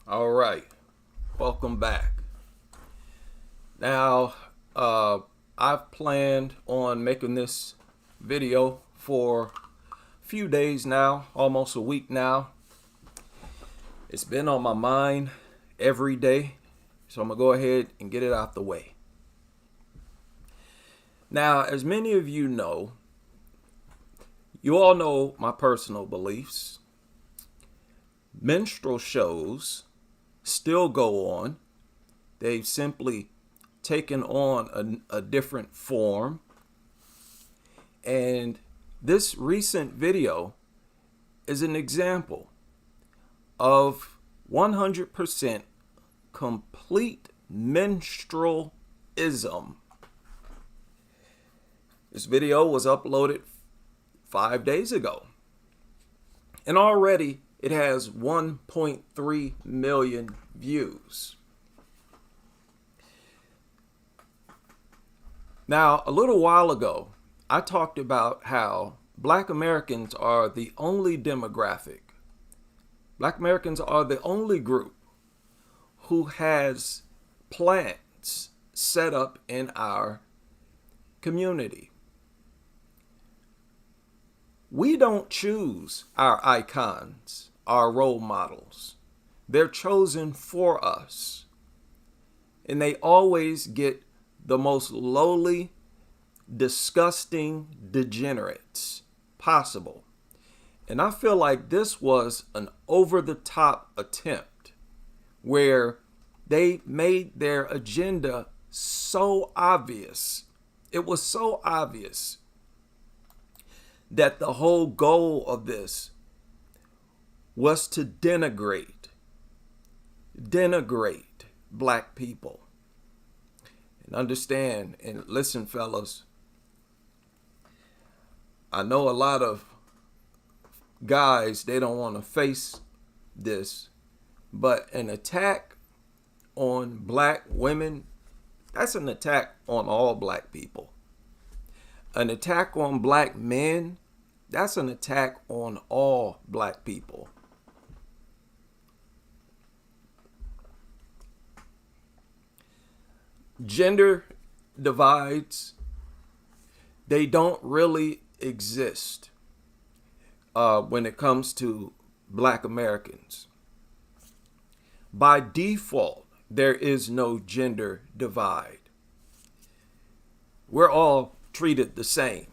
All right, welcome back. Now, I've planned on making this video for a few days now, almost a week now. It's been on my mind every day, so I'm gonna go ahead and get it out the way. Now, as many of you know, you all know my personal beliefs. Minstrel shows still go on. They've simply taken on a different form. And this recent video is an example of 100% complete minstralism. This video was uploaded 5 days ago. And already it has 1.3 million views. Now, a little while ago, I talked about how Black Americans are the only demographic. Black Americans are the only group who has plants set up in our community. We don't choose our icons, our role models. They're chosen for us. And they always get the most lowly, disgusting degenerates possible. And I feel like this was an over-the-top attempt where they made their agenda so obvious. It was so obvious that the whole goal of this was to denigrate Black people. And understand and listen, fellas, I know a lot of guys, they don't want to face this, but an attack on Black women, that's an attack on all Black people. An attack on Black men, that's an attack on all Black people. Gender divides, they don't really exist when it comes to Black Americans. By default, there is no gender divide. We're all treated the same.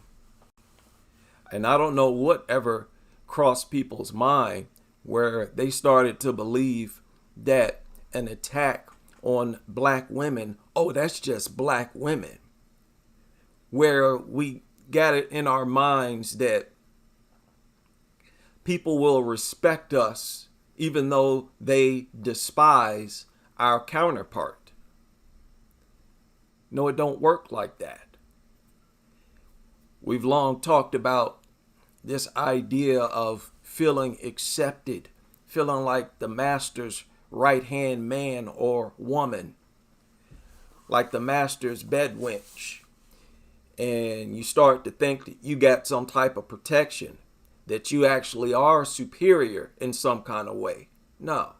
And I don't know whatever crossed people's mind where they started to believe that an attack on Black women, oh, that's just Black women. Where we got it in our minds that people will respect us even though they despise our counterpart. No, it don't work like that. We've long talked about this idea of feeling accepted, feeling like the master's right-hand man or woman, like the master's bed wench. And you start to think that you got some type of protection, that you actually are superior in some kind of way. No.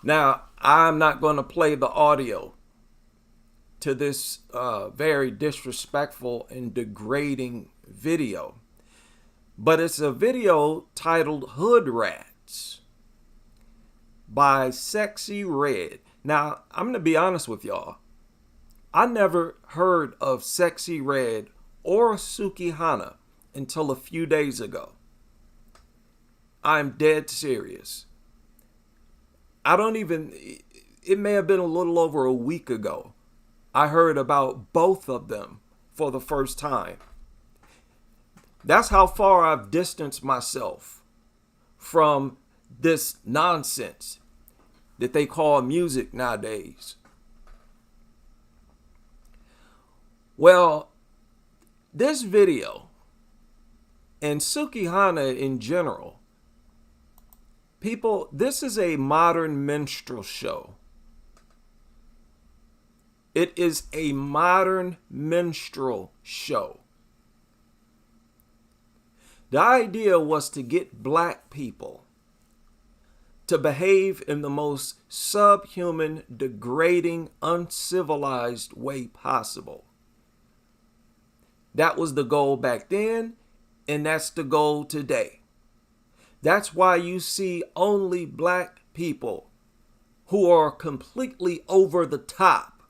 Now, I'm not going to play the audio to this very disrespectful and degrading video. But it's a video titled Hood Rats by Sexyy. Now, I'm going to be honest with y'all. I never heard of Sexyy or Sukihana until a few days ago. I'm dead serious. It may have been a little over a week ago. I heard about both of them for the first time. That's how far I've distanced myself from this nonsense that they call music nowadays. Well, this video and Sukihana in general, people, this is a modern minstrel show. It is a modern minstrel show. The idea was to get black people to behave in the most subhuman, degrading, uncivilized way possible. That was the goal back then, and that's the goal today. That's why you see only black people who are completely over the top.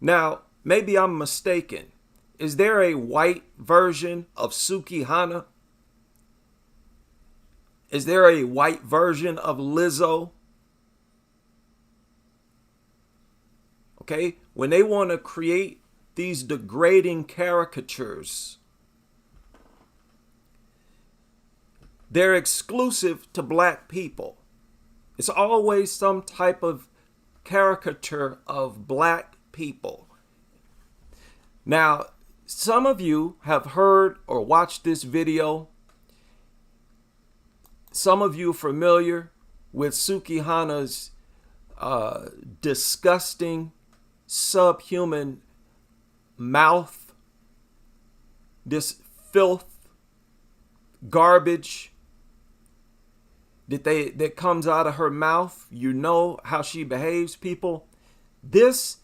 Now, maybe I'm mistaken. Is there a white version of Sukihana? Is there a white version of Lizzo? Okay, when they want to create these degrading caricatures, they're exclusive to black people. It's always some type of caricature of black people. Now, some of you have heard or watched this video. Some of you are familiar with Sukihana's disgusting, subhuman mouth, this filth, garbage that comes out of her mouth. You know how she behaves, people. This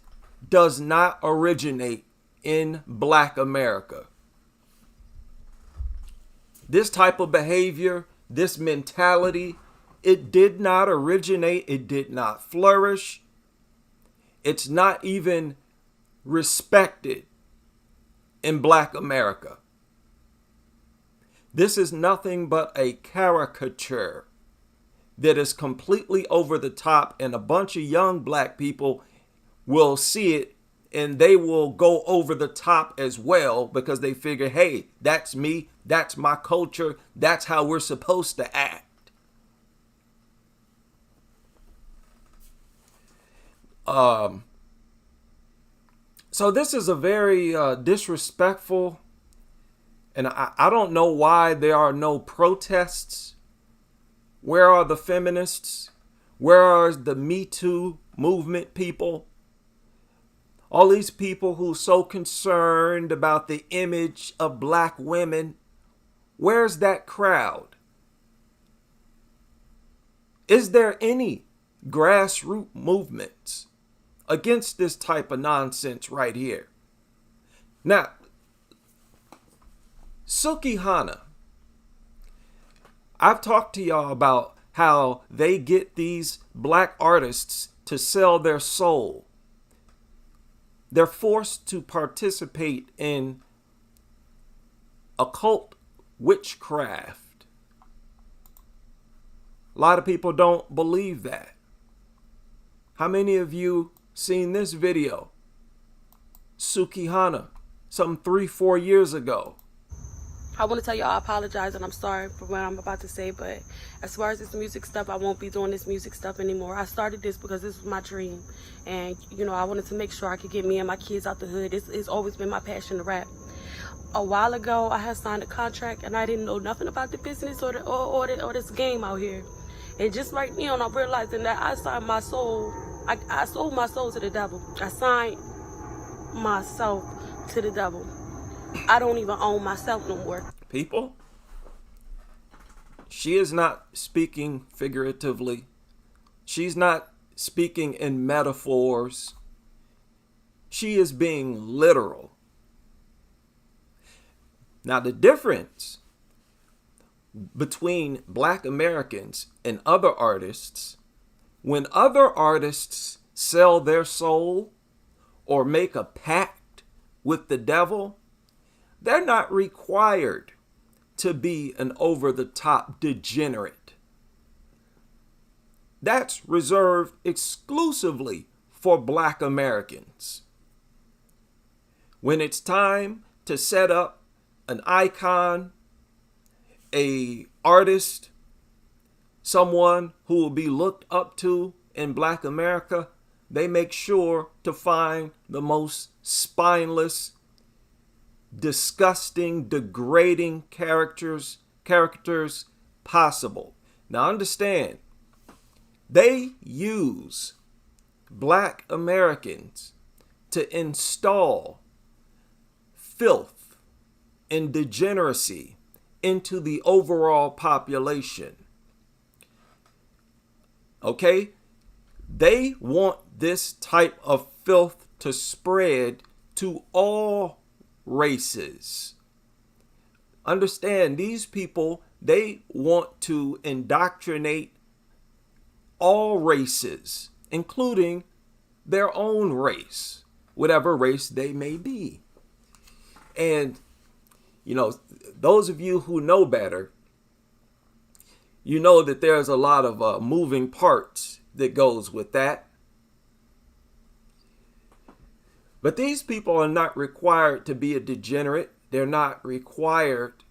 does not originate in Black America. This type of behavior, this mentality, it did not originate, it did not flourish. It's not even respected in Black America. This is nothing but a caricature that is completely over the top, and a bunch of young black people will see it and they will go over the top as well, because they figure, hey, that's me, that's my culture, that's how we're supposed to act. So this is a very disrespectful, and I don't know why there are no protests. Where are the feminists? Where are the Me Too movement people? All these people who are so concerned about the image of black women. Where's that crowd? Is there any grassroots movements against this type of nonsense right here? Now, Sukihana, I've talked to y'all about how they get these black artists to sell their soul. They're forced to participate in occult witchcraft. A lot of people don't believe that. How many of you seen this video? Sukihana, some 3-4 years ago. I want to tell y'all I apologize and I'm sorry for what I'm about to say, but as far as this music stuff, I won't be doing this music stuff anymore. I started this because this was my dream, and you know, I wanted to make sure I could get me and my kids out the hood. It's always been my passion to rap. A while ago, I had signed a contract and I didn't know nothing about the business or this game out here. And just right now, I'm realizing that I signed my soul. I sold my soul to the devil. I signed myself to the devil. I don't even own myself no more. People, she is not speaking figuratively. She's not speaking in metaphors. She is being literal. Now, the difference between black Americans and other artists, when other artists sell their soul or make a pact with the devil, they're not required to be an over-the-top degenerate. That's reserved exclusively for black Americans. When it's time to set up an icon, a artist, someone who will be looked up to in black America, they make sure to find the most spineless, disgusting, degrading characters possible. Now understand, they use black Americans to install filth and degeneracy into the overall population. Okay? They want this type of filth to spread to all races. Understand, these people, they want to indoctrinate all races, including their own race, whatever race they may be. And, you know, those of you who know better, you know that there's a lot of moving parts that goes with that. But these people are not required to be a degenerate. They're not required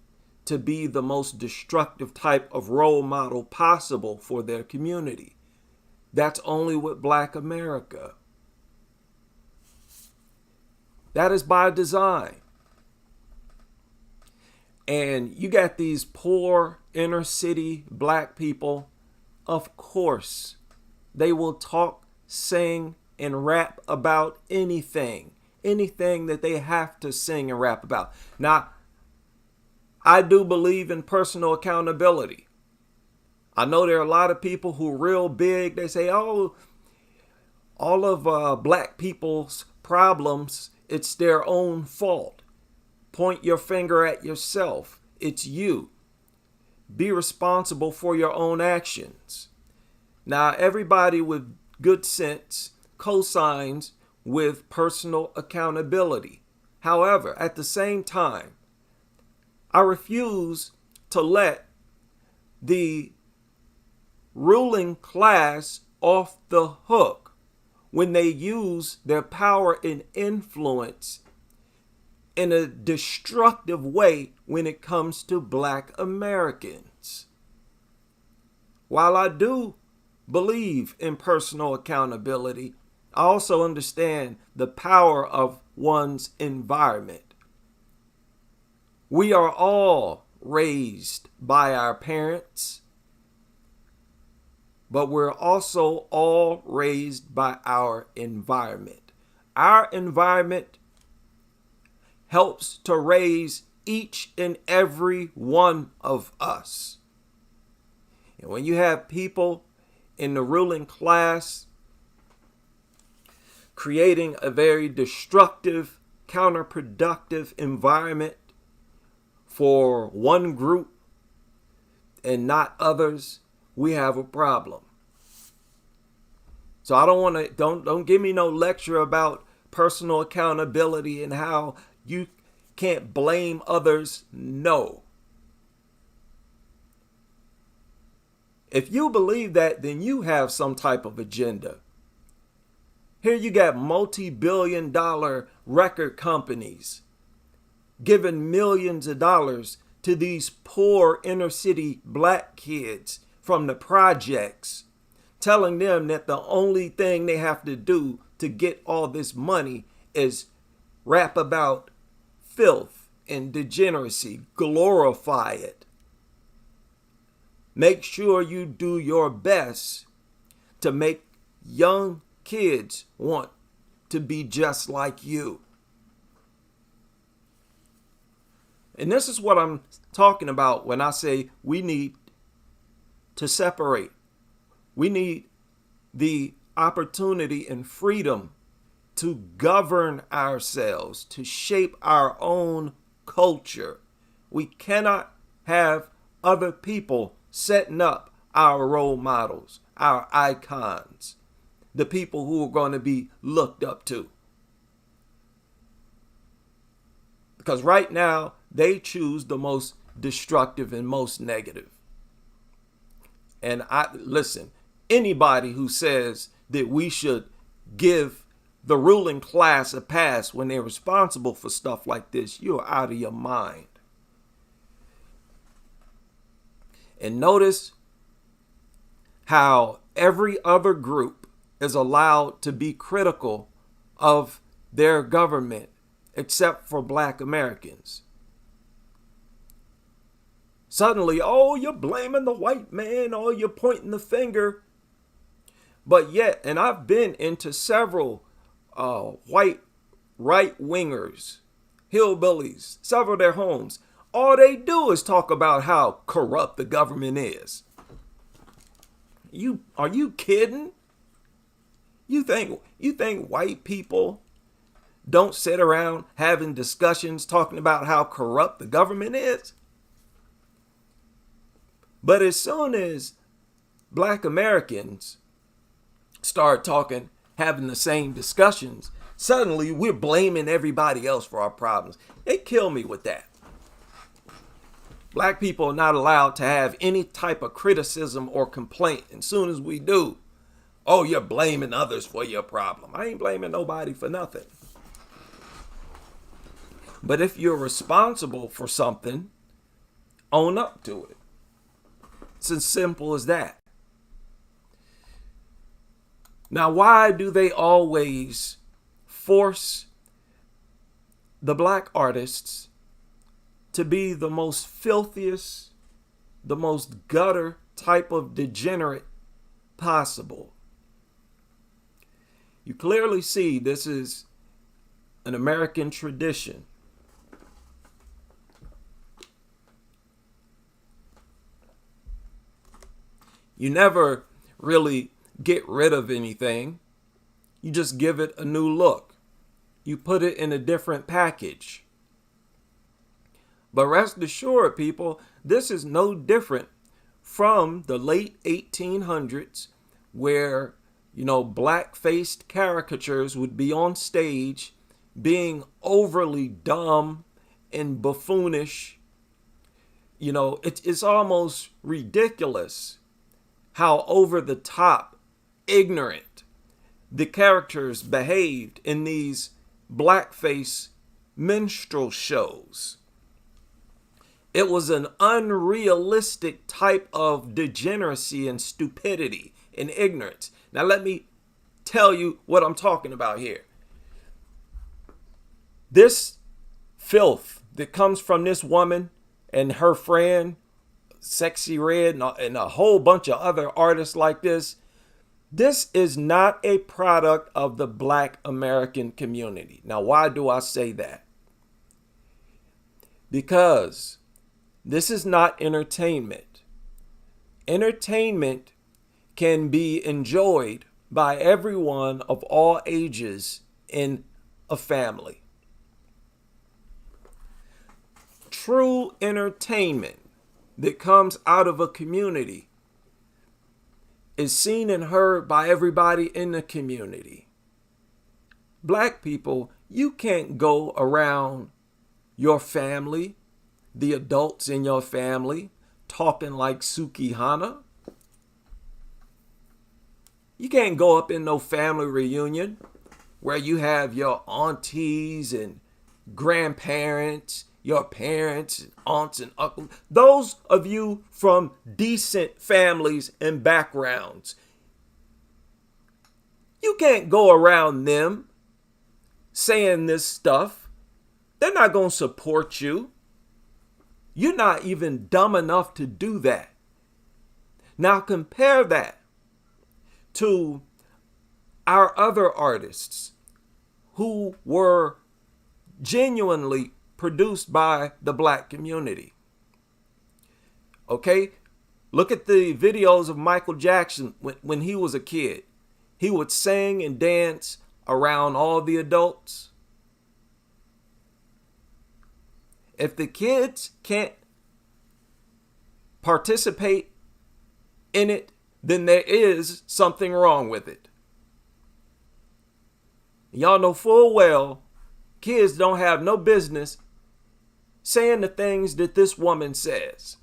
to be the most destructive type of role model possible for their community. That's only with Black America. That is by design. And you got these poor inner city Black people. Of course, they will talk, sing, and rap about anything that they have to sing and rap about. Now, I do believe in personal accountability. I know there are a lot of people who are real big. They say, oh, all of Black people's problems, it's their own fault. Point your finger at yourself. It's you. Be responsible for your own actions. Now, everybody with good sense cosigns with personal accountability. However, at the same time, I refuse to let the ruling class off the hook when they use their power and influence in a destructive way when it comes to Black Americans. While I do believe in personal accountability, I also understand the power of one's environment. We are all raised by our parents, but we're also all raised by our environment. Our environment helps to raise each and every one of us. And when you have people in the ruling class creating a very destructive, counterproductive environment for one group and not others, we have a problem. So I don't give me no lecture about personal accountability and how you can't blame others. No. If you believe that, then you have some type of agenda. Here you got multi-billion-dollar record companies giving millions of dollars to these poor inner city Black kids from the projects, telling them that the only thing they have to do to get all this money is rap about filth and degeneracy, glorify it. Make sure you do your best to make young kids want to be just like you. And this is what I'm talking about when I say we need to separate. We need the opportunity and freedom to govern ourselves, to shape our own culture. We cannot have other people setting up our role models, our icons, the people who are going to be looked up to. Because right now, they choose the most destructive and most negative. And listen, anybody who says that we should give the ruling class a pass when they're responsible for stuff like this, you're out of your mind. And notice how every other group is allowed to be critical of their government except for Black Americans. Suddenly, oh, you're blaming the white man, oh, you're pointing the finger. But yet, and I've been into several white right-wingers, hillbillies, several of their homes. All they do is talk about how corrupt the government is. Are you kidding? You think white people don't sit around having discussions talking about how corrupt the government is? But as soon as black Americans start talking, having the same discussions, suddenly we're blaming everybody else for our problems. They kill me with that. Black people are not allowed to have any type of criticism or complaint. As soon as we do, oh, you're blaming others for your problem. I ain't blaming nobody for nothing. But if you're responsible for something, own up to it. It's as simple as that. Now, why do they always force the black artists to be the most filthiest, the most gutter type of degenerate possible? You clearly see this is an American tradition. You never really get rid of anything. You just give it a new look. You put it in a different package. But rest assured, people, this is no different from the late 1800s where, black-faced caricatures would be on stage being overly dumb and buffoonish. It's almost ridiculous how over the top, ignorant the characters behaved in these blackface minstrel shows. It was an unrealistic type of degeneracy and stupidity and ignorance. Now let me tell you what I'm talking about here. This filth that comes from this woman and her friend, Sexyy Red, and a whole bunch of other artists like this is not a product of the black American community. Now, why do I say that? Because this is not entertainment. Entertainment can be enjoyed by everyone of all ages in a family. True entertainment that comes out of a community is seen and heard by everybody in the community. Black people, you can't go around your family, the adults in your family, talking like Sukihana. You can't go up in no family reunion where you have your aunties and grandparents, your parents, and aunts and uncles, those of you from decent families and backgrounds. You can't go around them saying this stuff. They're not going to support you. You're not even dumb enough to do that. Now compare that to our other artists who were genuinely produced by the black community. Okay? Look at the videos of Michael Jackson when he was a kid. He would sing and dance around all the adults. If the kids can't participate in it, then there is something wrong with it. Y'all know full well kids don't have no business saying the things that this woman says.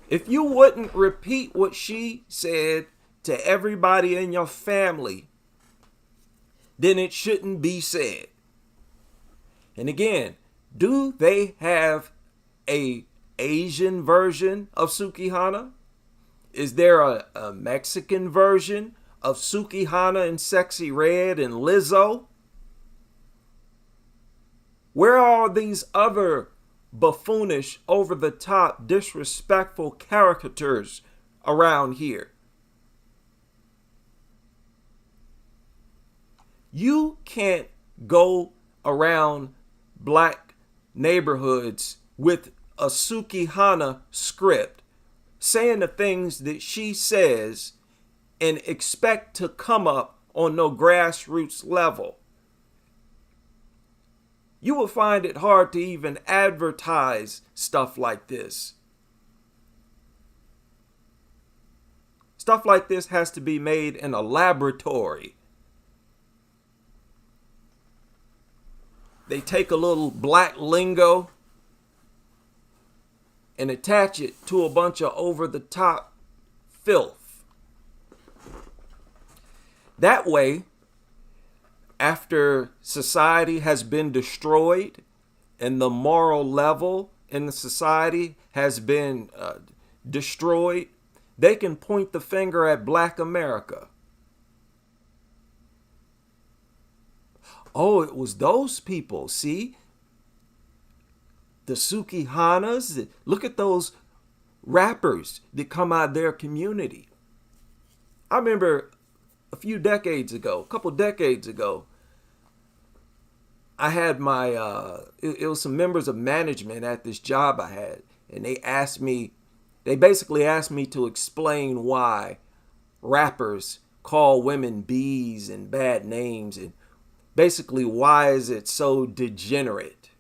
If you wouldn't repeat what she said to everybody in your family, then it shouldn't be said. And again, do they have a Asian version of Sukihana? Is there a Mexican version of Sukihana and Sexyy Red and Lizzo? Where are these other buffoonish, over-the-top, disrespectful caricatures around here? You can't go around black neighborhoods with a Sukihana script saying the things that she says and expect to come up on no grassroots level. You will find it hard to even advertise stuff like this. Stuff like this has to be made in a laboratory. They take a little black lingo and attach it to a bunch of over-the-top filth. That way, after society has been destroyed and the moral level in the society has been destroyed, they can point the finger at Black America. Oh, it was those people, see? The Sukihanas. Look at those rappers that come out of their community. I remember a couple decades ago, I had my, it was some members of management at this job I had, and they basically asked me to explain why rappers call women bees and bad names, and basically why is it so degenerate.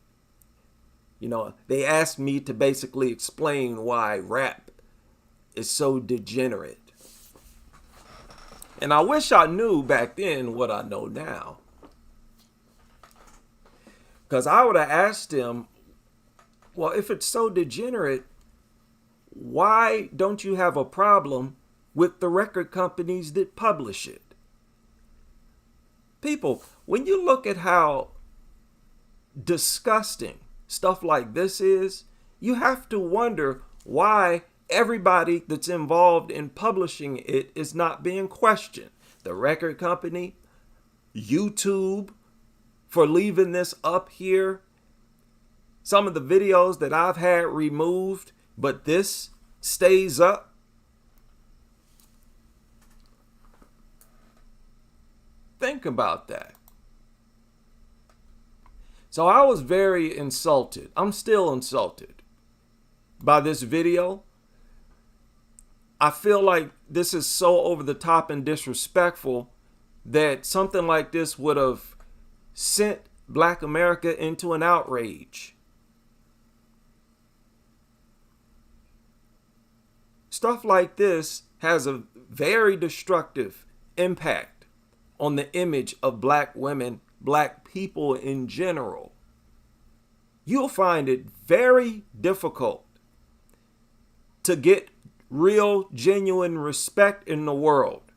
You know, they asked me to basically explain why rap is so degenerate. And I wish I knew back then what I know now. Because I would have asked him, well, if it's so degenerate, why don't you have a problem with the record companies that publish it? People, when you look at how disgusting stuff like this is, you have to wonder why everybody that's involved in publishing it is not being questioned. The record company, YouTube, for leaving this up here. Some of the videos that I've had removed, but this stays up. Think about that. So I was very insulted. I'm still insulted by this video. I feel like this is so over the top and disrespectful that something like this would have sent Black America into an outrage. Stuff like this has a very destructive impact on the image of Black women, Black people in general. You'll find it very difficult to get real, genuine respect in the world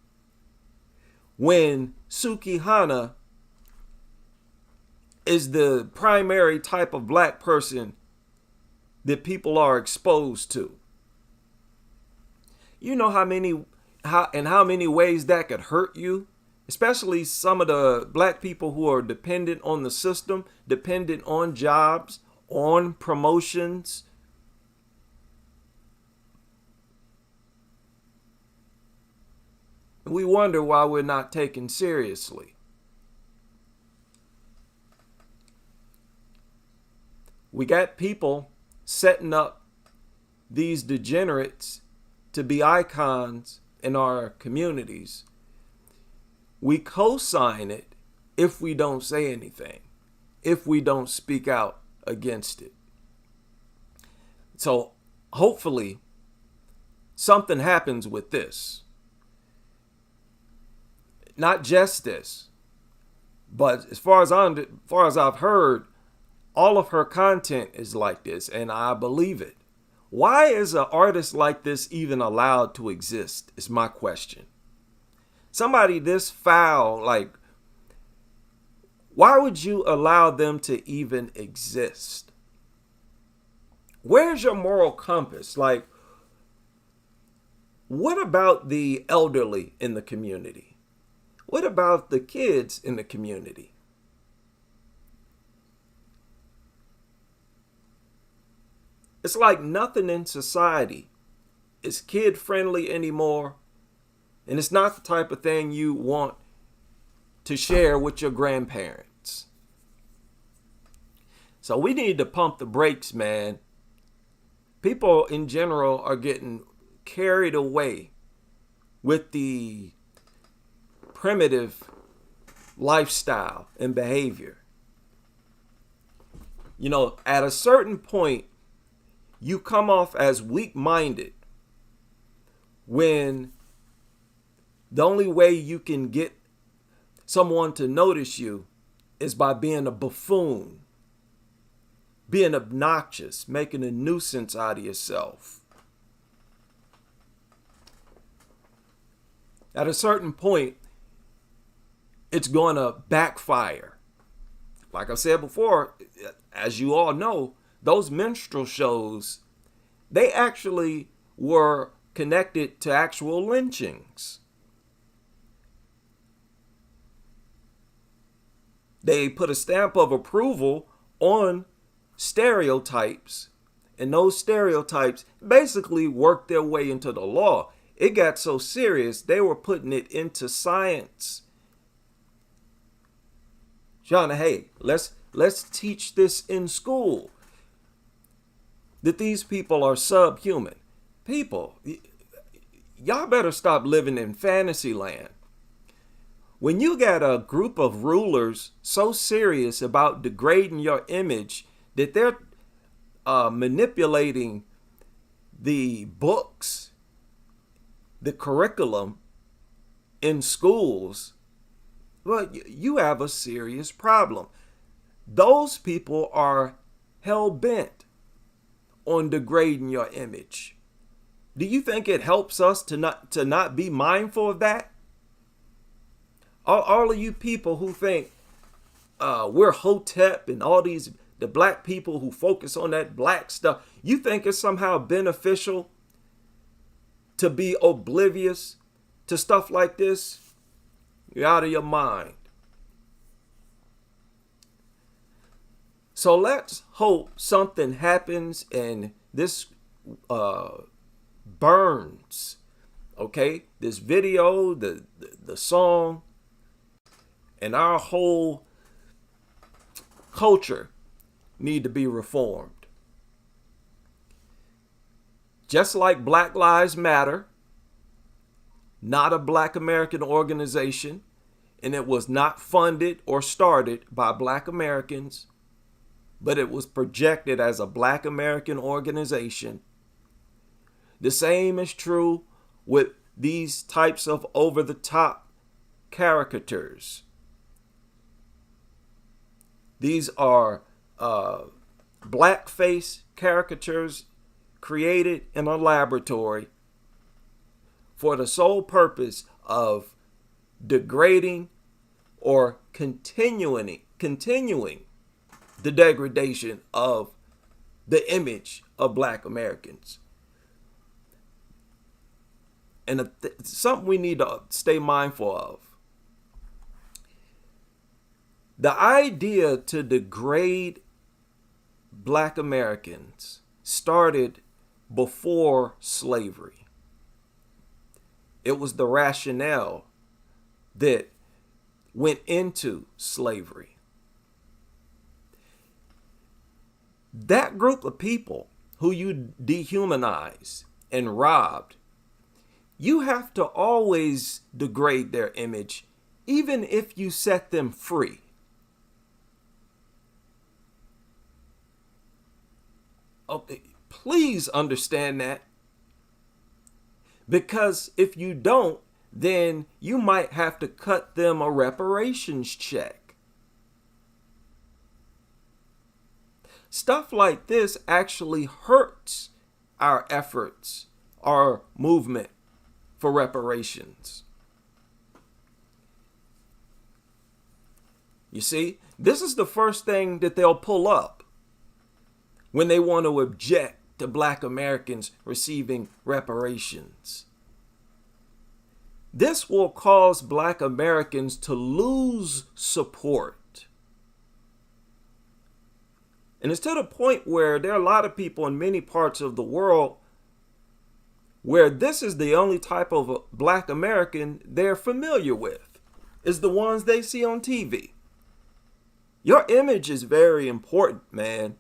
when Sukihana is the primary type of Black person that people are exposed to. You know how many ways that could hurt you, especially some of the Black people who are dependent on the system, dependent on jobs, on promotions. We wonder why we're not taken seriously. We got people setting up these degenerates to be icons in our communities. We co-sign it if we don't say anything, if we don't speak out against it. So hopefully something happens with this. Not just this, but as far as I've heard, all of her content is like this, and I believe it. Why is an artist like this even allowed to exist, is my question. Somebody this foul, like, why would you allow them to even exist? Where's your moral compass? Like, what about the elderly in the community? What about the kids in the community? It's like nothing in society is kid-friendly anymore, and it's not the type of thing you want to share with your grandparents. So we need to pump the brakes, man. People in general are getting carried away with the primitive lifestyle and behavior. You know, at a certain point, you come off as weak-minded when the only way you can get someone to notice you is by being a buffoon, being obnoxious, making a nuisance out of yourself. At a certain point, it's going to backfire. Like I said before, as you all know, those minstrel shows, they actually were connected to actual lynchings. They put a stamp of approval on stereotypes, and those stereotypes basically worked their way into the law. It got so serious, they were putting it into science. John, hey, let's teach this in school, that these people are subhuman. People, y'all better stop living in fantasy land. When you got a group of rulers so serious about degrading your image that they're manipulating the books, the curriculum in schools, well, you have a serious problem. Those people are hell-bent on degrading your image. Do you think it helps us to not be mindful of that? All of you people who think we're Hotep and all the black people who focus on that black stuff, you think it's somehow beneficial to be oblivious to stuff like this? You're out of your mind. So let's hope something happens and this burns. Okay? This video, the song, and our whole culture need to be reformed. Just like Black Lives Matter, not a Black American organization, and it was not funded or started by Black Americans, but it was projected as a Black American organization. The same is true with these types of over-the-top caricatures. These are blackface caricatures created in a laboratory for the sole purpose of degrading or continuing the degradation of the image of Black Americans. And something we need to stay mindful of. The idea to degrade Black Americans started before slavery. It was the rationale that went into slavery. That group of people who you dehumanized and robbed, you have to always degrade their image, even if you set them free. Okay, please understand that. Because if you don't, then you might have to cut them a reparations check. Stuff like this actually hurts our efforts, our movement for reparations. You see, this is the first thing that they'll pull up when they want to object to Black Americans receiving reparations. This will cause Black Americans to lose support. And it's to the point where there are a lot of people in many parts of the world where this is the only type of Black American they're familiar with, is the ones they see on TV. Your image is very important, man.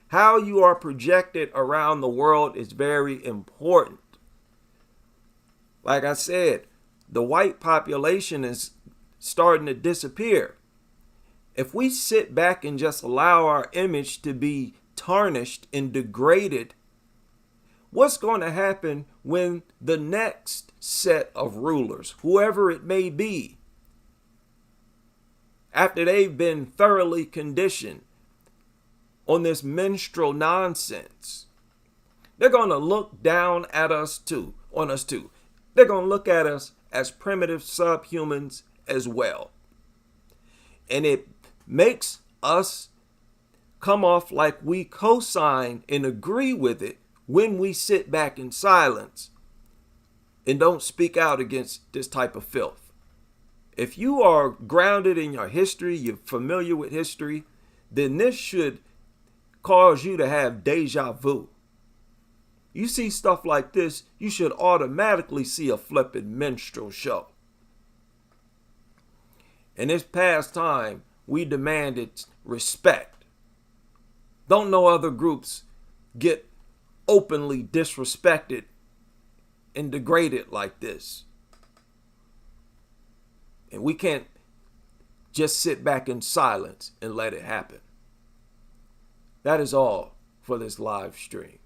How you are projected around the world is very important. Like I said, the white population is starting to disappear. If we sit back and just allow our image to be tarnished and degraded, what's going to happen when the next set of rulers, whoever it may be, after they've been thoroughly conditioned on this minstrel nonsense, they're going to look down at us too, on us too. They're going to look at us as primitive subhumans as well. And it makes us come off like we co-sign and agree with it when we sit back in silence and don't speak out against this type of filth. If you are grounded in your history, you're familiar with history, then this should cause you to have deja vu. You see stuff like this, you should automatically see a flippin' minstrel show. In this past time, we demanded respect. Don't no other groups get openly disrespected and degraded like this. And we can't just sit back in silence and let it happen. That is all for this live stream.